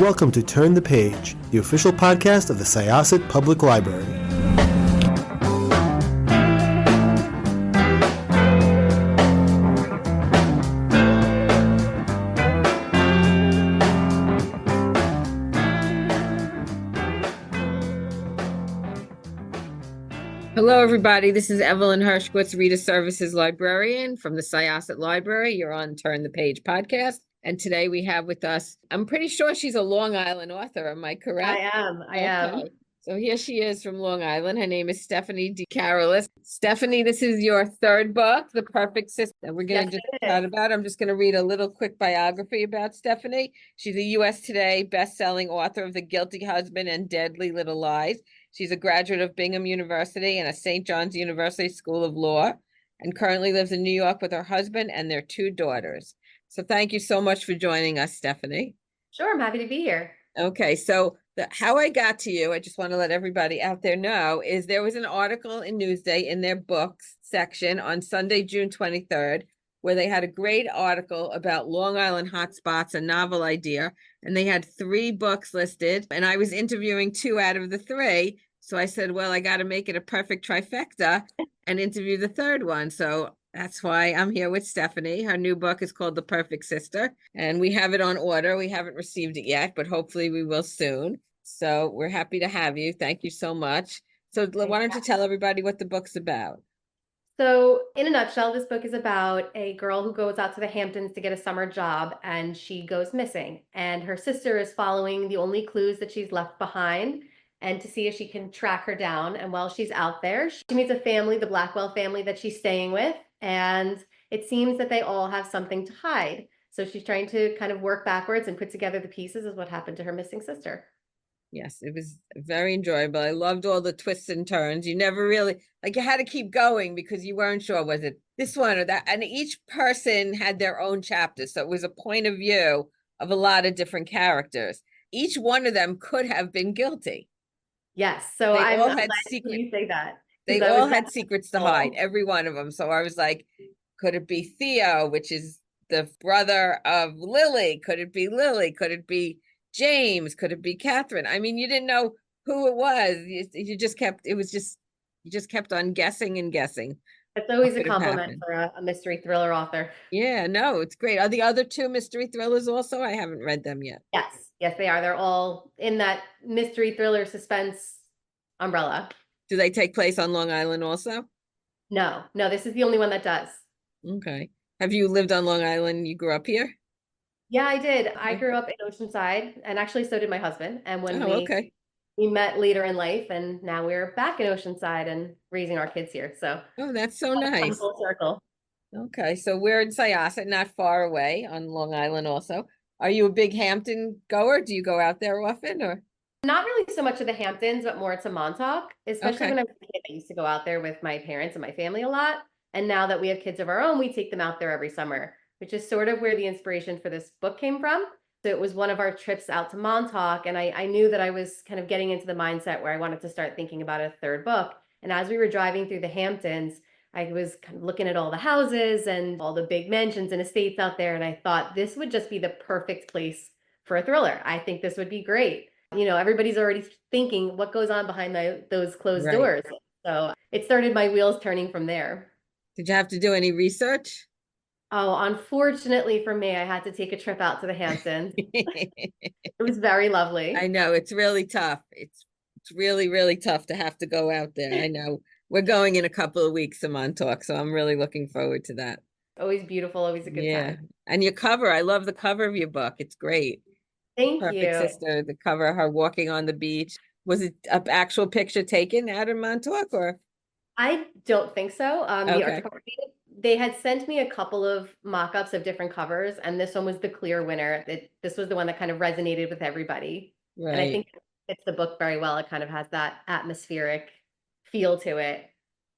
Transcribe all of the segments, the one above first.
welcome to Turn the Page, the official podcast of the Syosset Public Library. Hello, everybody. This is Evelyn Hershkowitz, Reader Services Librarian from the Syosset Library. You're on Turn the Page podcast. And today we have with us, I'm pretty sure she's a Long Island author. Am I correct? I am. So here she is from Long Island. Her name is Stephanie DeCarolis. Stephanie, this is your third book, The Perfect Sister. We're going to just chat about it. I'm just going to read a little quick biography about Stephanie. She's a U.S. Today bestselling author of The Guilty Husband and Deadly Little Lies. She's a graduate of Bingham University and a St. John's University School of Law, and currently lives in New York with her husband and their two daughters. So thank you so much for joining us, Stephanie. Sure, I'm happy to be here. Okay, so how I got to you, I just want to let everybody out there know, is there was an article in Newsday in their books section on Sunday, June 23rd, where they had a great article about Long Island hotspots, a novel idea, and they had 3 books listed, and I was interviewing 2 out of the 3. So I said, well, I got to make it a perfect trifecta and interview the third one. So that's why I'm here with Stephanie. Her new book is called The Perfect Sister, and we have it on order. We haven't received it yet, but hopefully we will soon. So we're happy to have you. Thank you so much. So why don't you tell everybody what the book's about? So in a nutshell, this book is about a girl who goes out to the Hamptons to get a summer job, and she goes missing. And her sister is following the only clues that she's left behind and to see if she can track her down. And while she's out there, she meets a family, the Blackwell family that she's staying with. And it seems that they all have something to hide. So she's trying to kind of work backwards and put together the pieces of what happened to her missing sister. Yes, it was very enjoyable. I loved all the twists and turns. You never really, you had to keep going because you weren't sure, was it this one or that? And each person had their own chapter. So it was a point of view of a lot of different characters. Each one of them could have been guilty. Yes. So I'm glad you say that. They all had secrets to hide, every one of them. So I was like, could it be Theo, which is the brother of Lily? Could it be Lily? Could it be James? Could it be Catherine? I mean, you didn't know who it was. You just kept on guessing and guessing. It's always a compliment for a mystery thriller author. Yeah, no, it's great. Are the other 2 mystery thrillers also? I haven't read them yet. Yes, they are. They're all in that mystery thriller suspense umbrella. Do they take place on Long Island also? No, this is the only one that does. Okay. Have you lived on Long Island? You grew up here? Yeah, I did. I grew up in Oceanside, and actually so did my husband. And when we met later in life, and now we're back in Oceanside and raising our kids here. So that's so nice. Full circle. Okay, so we're in Syosset, not far away on Long Island also. Are you a big Hampton goer? Do you go out there often, or? Not really so much to the Hamptons, but more to Montauk, especially when I was a kid. I used to go out there with my parents and my family a lot. And now that we have kids of our own, we take them out there every summer, which is sort of where the inspiration for this book came from. So it was one of our trips out to Montauk. And I knew that I was kind of getting into the mindset where I wanted to start thinking about a third book. And as we were driving through the Hamptons, I was kind of looking at all the houses and all the big mansions and estates out there. And I thought this would just be the perfect place for a thriller. I think this would be great. You know, everybody's already thinking what goes on behind those closed doors. So it started my wheels turning from there. Did you have to do any research? Oh, unfortunately for me, I had to take a trip out to the Hamptons. It was very lovely. I know, it's really tough. It's really, really tough to have to go out there. I know. We're going in a couple of weeks to Montauk, so I'm really looking forward to that. Always beautiful, always a good time. And your cover, I love the cover of your book. It's great. Thank Perfect you. Sister, the cover, her walking on the beach. Was it an actual picture taken out in Montauk, or? I don't think so. They had sent me a couple of mock-ups of different covers, and this one was the clear winner. This was the one that kind of resonated with everybody. Right. And I think it fits the book very well. It kind of has that atmospheric feel to it.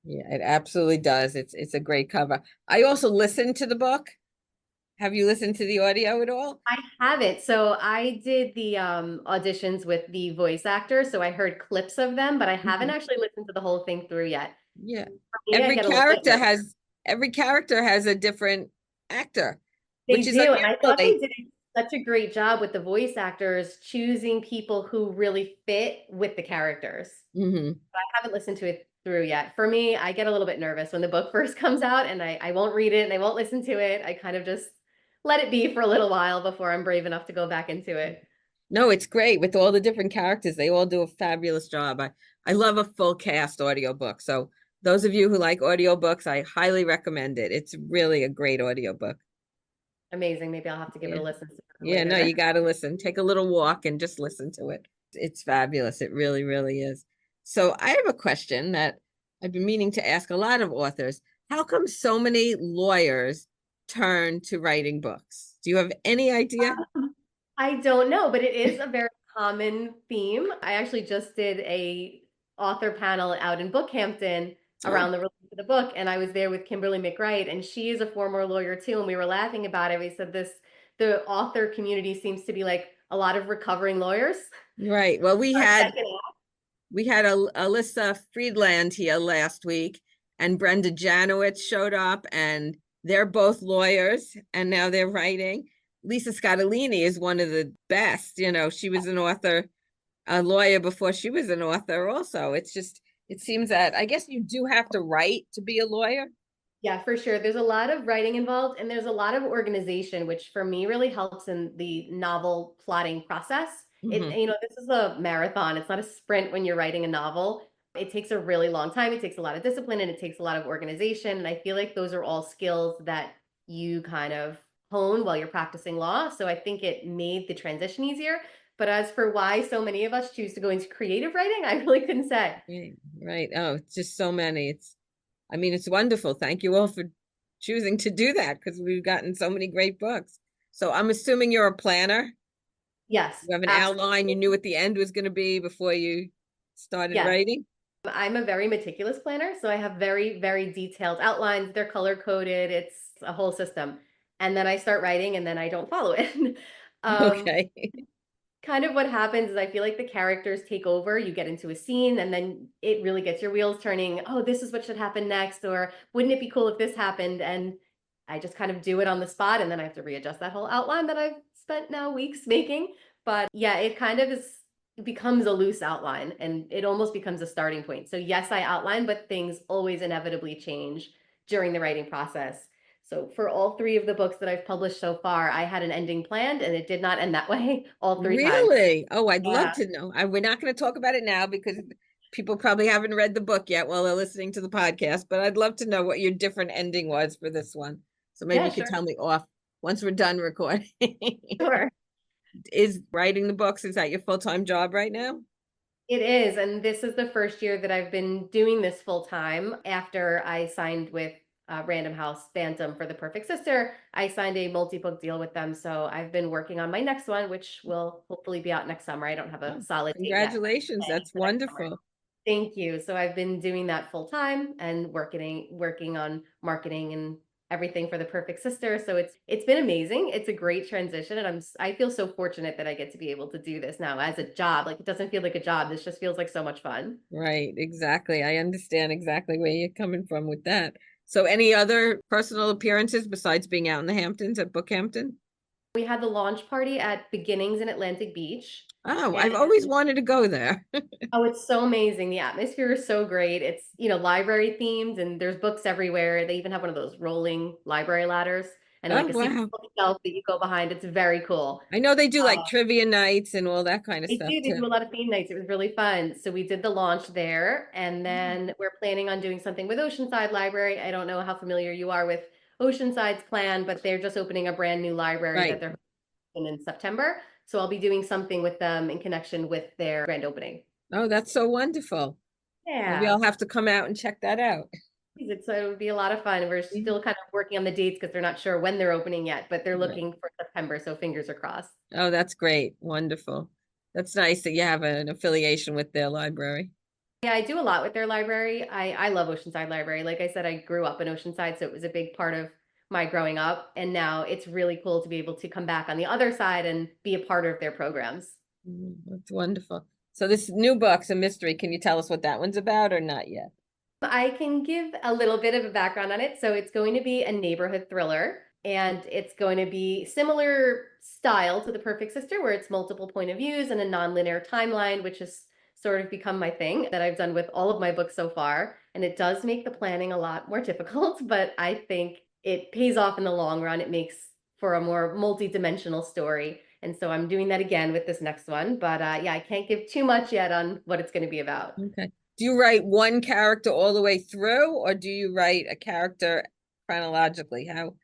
Yeah, it absolutely does. It's a great cover. I also listened to the book. Have you listened to the audio at all? I haven't. So I did the auditions with the voice actors. So I heard clips of them, but I haven't actually listened to the whole thing through yet. Yeah. Every character has a different actor. They do. And I thought they did it such a great job with the voice actors choosing people who really fit with the characters. Hmm. I haven't listened to it through yet. For me, I get a little bit nervous when the book first comes out and I won't read it and I won't listen to it. I kind of just let it be for a little while before I'm brave enough to go back into it. No, it's great with all the different characters. They all do a fabulous job. I love a full cast audiobook. So those of you who like audiobooks, I highly recommend it. It's really a great audiobook. Amazing. Maybe I'll have to give it Yeah. a listen sooner or Yeah, no, later. you got to listen. Take a little walk and just listen to it. It's fabulous. It really, really is. So I have a question that I've been meaning to ask a lot of authors. How come so many lawyers turn to writing books? Do you have any idea? I don't know, but it is a very common theme. I actually just did a author panel out in Bookhampton Oh, around the release of the book, and I was there with Kimberly McWright, and she is a former lawyer too, and we were laughing about it. We said the author community seems to be like a lot of recovering lawyers. right. Well, we Our had second Alyssa Friedland here last week, and Brenda Janowitz showed up, and they're both lawyers, and now they're writing. Lisa Scottolini is one of the best. You know, she was an author, a lawyer before she was an author, also. It's just, it seems that I guess you do have to write to be a lawyer. Yeah, for sure. There's a lot of writing involved and there's a lot of organization, which for me really helps in the novel plotting process. Hmm. This is a marathon. It's not a sprint when you're writing a novel. It takes a really long time. It takes a lot of discipline and it takes a lot of organization. And I feel like those are all skills that you kind of hone while you're practicing law. So I think it made the transition easier. But as for why so many of us choose to go into creative writing, I really couldn't say. Right, right. Oh, it's just so many. I mean, it's wonderful. Thank you all for choosing to do that because we've gotten so many great books. So I'm assuming you're a planner. Yes, You have an outline. You absolutely. knew what the end was going to be before you started Yes. writing. I'm a very meticulous planner, so I have very, very detailed outlines. They're color coded. It's a whole system. And then I start writing and then I don't follow it. um, Okay. Kind of what happens is I feel like the characters take over. You get into a scene and then it really gets your wheels turning. Oh, this is what should happen next. Or wouldn't it be cool if this happened? And I just kind of do it on the spot and then I have to readjust that whole outline that I've spent now weeks making. But yeah, it kind of is it becomes a loose outline and it almost becomes a starting point. So yes, I outline, but things always inevitably change during the writing process. So for all three of the books that I've published so far, I had an ending planned and it did not end that way all three times. Really? Oh, I'd love Yeah. to know. We're not going to talk about it now because people probably haven't read the book yet while they're listening to the podcast, but I'd love to know what your different ending was for this one. So maybe Yeah, you could sure. tell me off once we're done recording. Sure. Is writing the books, is that your full-time job right now? It is. And this is the first year that I've been doing this full time after I signed with Random House Bantam for The Perfect Sister. I signed a multi-book deal with them. So I've been working on my next one, which will hopefully be out next summer. I don't have a Oh, solid date yet. congratulations. Planning That's for next summer. wonderful. Thank you. So I've been doing that full time and working on marketing and everything for The Perfect Sister. So it's been amazing. It's a great transition and I feel so fortunate that I get to be able to do this now as a job. Like it doesn't feel like a job. This just feels like so much fun. Right, exactly. I understand exactly where you're coming from with that. So any other personal appearances besides being out in the Hamptons at Bookhampton? We had the launch party at Beginnings in Atlantic Beach. Oh, And I've always wanted to go there. oh, it's so amazing. The atmosphere is so great. It's, library themed and there's books everywhere. They even have one of those rolling library ladders and Oh, like a secret wow. bookshelf that you go behind. It's very cool. I know they do Uh, like trivia nights and all that kind of They stuff do. They too. do a lot of theme nights. It was really fun. So we did the launch there, and then we're planning on doing something with Oceanside Library. I don't know how familiar you are with Oceanside's plan, but they're just opening a brand new library that Right. they're opening in September. So I'll be doing something with them in connection with their grand opening. Oh, that's so wonderful. Maybe Yeah. I'll have to come out and check that out. So it would be a lot of fun. We're Mhm. still kind of working on the dates because they're not sure when they're opening yet, but they're Right. looking for September. So fingers are crossed. Oh, that's great. Wonderful. That's nice that you have an affiliation with their library. Yeah, I do a lot with their library. I love Oceanside Library. Like I said, I grew up in Oceanside, so it was a big part of my growing up. And now it's really cool to be able to come back on the other side and be a part of their programs. That's wonderful. So this new book's a mystery. Can you tell us what that one's about or not yet? I can give a little bit of a background on it. So it's going to be a neighborhood thriller. And it's going to be similar style to The Perfect Sister, where it's multiple point of views and a non-linear timeline, which has sort of become my thing that I've done with all of my books so far. And it does make the planning a lot more difficult, but I think it pays off in the long run. It makes for a more multi-dimensional story. And so I'm doing that again with this next one. But yeah, I can't give too much yet on what it's going to be about. Okay. Do you write one character all the way through, or do you write a character chronologically? How?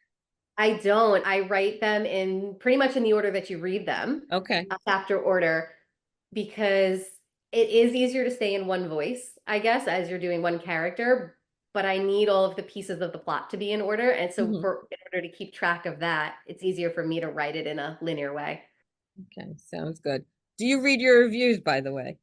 I don't. I write them in pretty much in the order that you read them, Okay. chapter order, because it is easier to stay in one voice, I guess, as you're doing one character. But I need all of the pieces of the plot to be in order. And so in order to keep track of that, it's easier for me to write it in a linear way. Okay, sounds good. Do you read your reviews, by the way?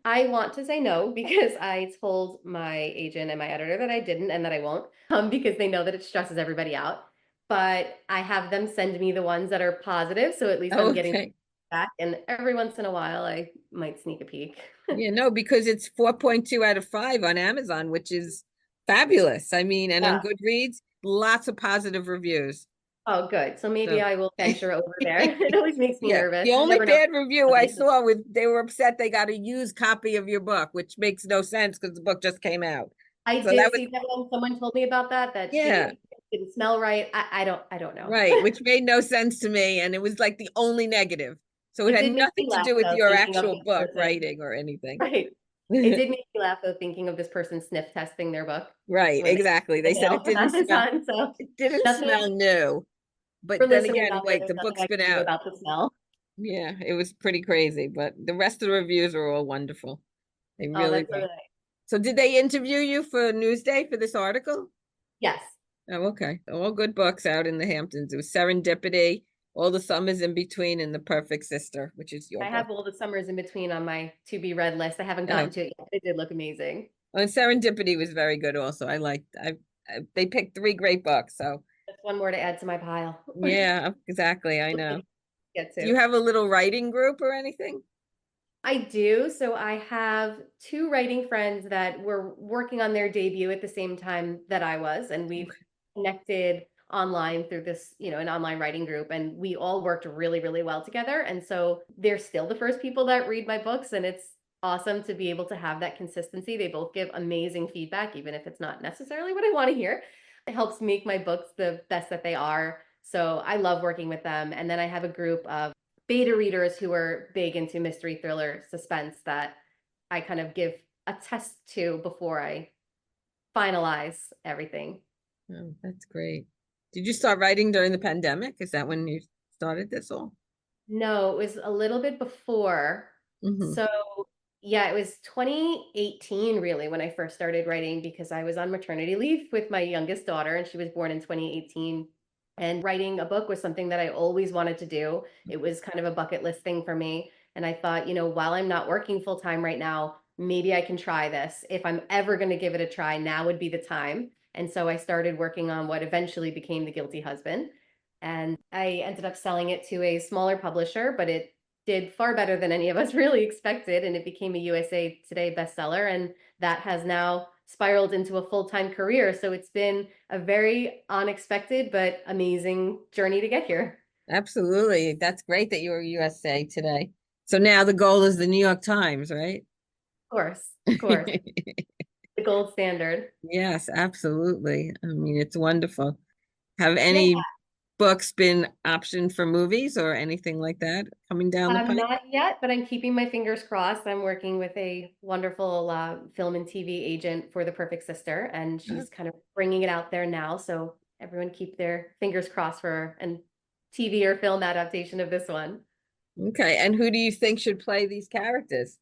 I want to say no because I told my agent and my editor that I didn't and that I won't, because they know that it stresses everybody out. But I have them send me the ones that are positive, so at least I'm getting Okay. back. And every once in a while, I might sneak a peek. Yeah, no, because it's 4.2 out of 5 on Amazon, which is fabulous. I mean, and on Yeah. Goodreads, lots of positive reviews. Oh, good. So maybe So I will venture over there. It always makes me yeah, nervous. the You only never know. bad review I saw was they were upset they got a used copy of your book, which makes no sense because the book just came out. I So that did was, see that one. Someone told me about that, that she yeah, didn't smell right. I don't know. right, which made no sense to me, and it was like the only negative. So it It had did make me nothing to laugh do with though, your thinking of actual this book person. writing or anything. Right. It did make me laugh though, thinking of this person sniff testing their book Right, when exactly. They they said it on didn't smell, Amazon. So it didn't nothing smell new. for But then listeners again, out there. wait, There's the nothing book's I been can do out. about the smell. Yeah, it was pretty crazy, but the rest of the reviews are all wonderful. They Oh, really that's so were. nice. So did they interview you for Newsday for this article? Yes. Oh, okay. All good books out in the Hamptons. It was Serendipity, All the Summers in Between, and The Perfect Sister, which is your I book. have all the summers in between on my to be read list. I haven't gotten Oh, to it yet. It did look amazing. and Serendipity was very good also. I liked they picked 3 great books. So That's one more to add to my pile. yeah, exactly. I know. Get Do you to. have a little writing group or anything? I do. So I have two writing friends that were working on their debut at the same time that I was, and we've connected online through this, an online writing group, and we all worked really, really well together. And so they're still the first people that read my books, and it's awesome to be able to have that consistency. They both give amazing feedback, even if it's not necessarily what I want to hear. It helps make my books the best that they are. So I love working with them. And then I have a group of beta readers who are big into mystery, thriller, suspense that I kind of give a test to before I finalize everything. Oh, that's great. Did you start writing during the pandemic? Is that when you started this all? No, it was a little bit before. Mm-hmm. So, yeah, it was 2018 really when I first started writing because I was on maternity leave with my youngest daughter and she was born in 2018. And writing a book was something that I always wanted to do. It was kind of a bucket list thing for me. And I thought, while I'm not working full time right now, maybe I can try this. If I'm ever going to give it a try, now would be the time. And so I started working on what eventually became The Guilty Husband. And I ended up selling it to a smaller publisher, but it did far better than any of us really expected. And it became a USA Today bestseller. And that has now spiraled into a full-time career. So it's been a very unexpected but amazing journey to get here. Absolutely. That's great that you're USA Today. So now the goal is the New York Times, right? Of course, the gold standard. Yes, absolutely. I mean, it's wonderful. Have Yeah, any books been optioned for movies or anything like that coming down the pike? not yet, but I'm keeping my fingers crossed. I'm working with a wonderful film and TV agent for The Perfect Sister, and she's kind of bringing it out there now. So everyone keep their fingers crossed for a TV or film adaptation of this one. Okay. And who do you think should play these characters?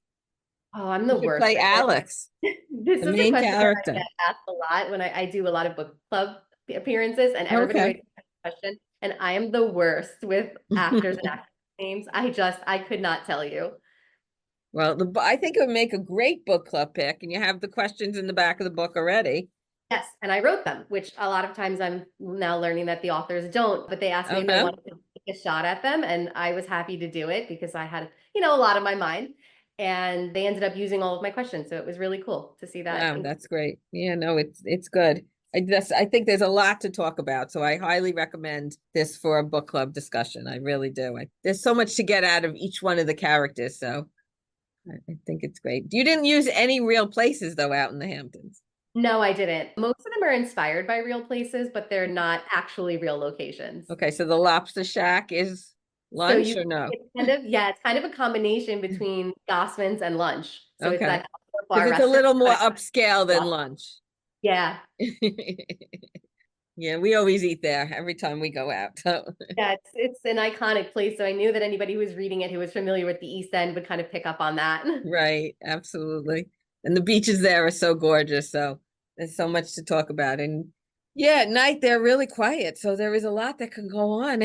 Oh, I'm Who the should worst play at this. Alex, This the is a main question that I character? get asked a lot when I do a lot of book club appearances, and everybody Okay. always asks the question. And I am the worst with actors and actors names. I could not tell you. Well, I think it would make a great book club pick, and you have the questions in the back of the book already. Yes, and I wrote them, which a lot of times I'm now learning that the authors don't, but they asked me if I Uh-huh. wanted to take a shot at them, and I was happy to do it because I had, a lot in my mind, and they ended up using all of my questions, so it was really cool to see that. Wow, that's great. Yeah, no, it's good. I think there's a lot to talk about, so I highly recommend this for a book club discussion. I really do. There's so much to get out of each one of the characters, so I think it's great. You didn't use any real places though out in the Hamptons. No, I didn't. Most of them are inspired by real places, but they're not actually real locations. Okay, so the Lobster Shack is lunch or no? It's kind of a combination between Gossman's and lunch. So it's Okay. that bar Because it's a little more restaurant. upscale than lunch. Yeah. Yeah, we always eat there every time we go out. So Yeah, it's an iconic place. So I knew that anybody who was reading it who was familiar with the East End would kind of pick up on that. right, absolutely. And the beaches there are so gorgeous. So there's so much to talk about. And yeah, at night they're really quiet. So there is a lot that can go on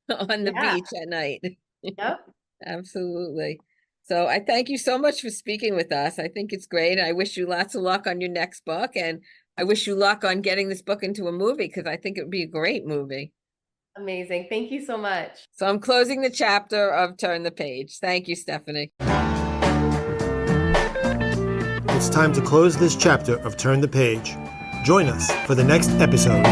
on the beach at night. Yep. Absolutely. So I thank you so much for speaking with us. I think it's great. I wish you lots of luck on your next book. And I wish you luck on getting this book into a movie because I think it would be a great movie. Amazing. Thank you so much. So I'm closing the chapter of Turn the Page. Thank you, Stephanie. It's time to close this chapter of Turn the Page. Join us for the next episode.